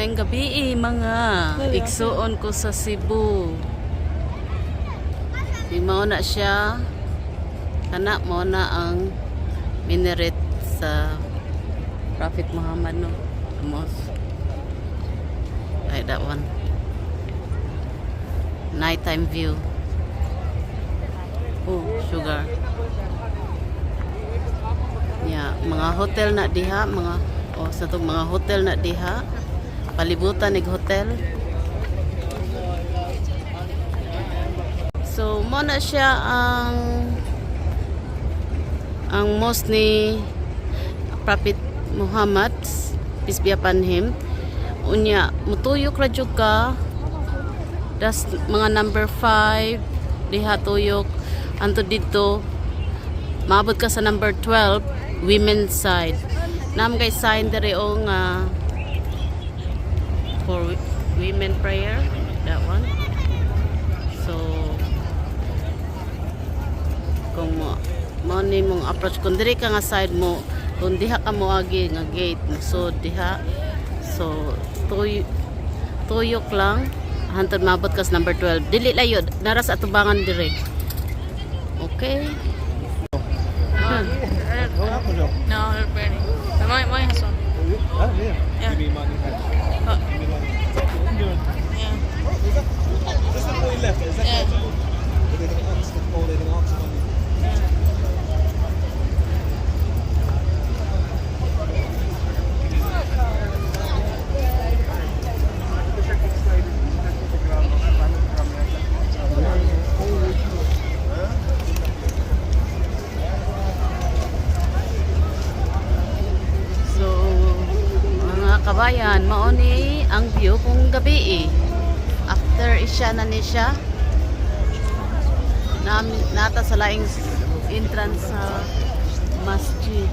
Maayong gabi mga igsuon ko sa Cebu. Di mao na siya. Kana mo na ang minaret sa Prophet Muhammad no. The mosque. Like that one. Nighttime view. Oh, sugar. Yeah, mga hotel na diha, sa itong mga hotel na diha. Palibutan ng hotel. So, mo na siya ang mosque ni Prophet Muhammad, peace be upon him. Unya, mutuyok ra jud ka. Das mga number 5 diha tuyok anto dito. Maabot ka sa number 12, women's side. Nam kay sign dere o nga for women prayer, that one. So kung mo ni mong approach kung diri ka nga side mo, kung diha ka mo agi nga gate so diha, so tuyok lang hantod mabot ka sa number 12. Dili layo naras atubangan dire. Okay. No, they're burning. My has one. Oh, yeah. Yeah. Give me money. Oh. Give me money. Yeah. Is that what left? Is that Yeah. they didn't ask or they didn't ask money? Kabayan, mauni ang view kung gabi after isya na ni siya nata sa laing entrance sa masjid.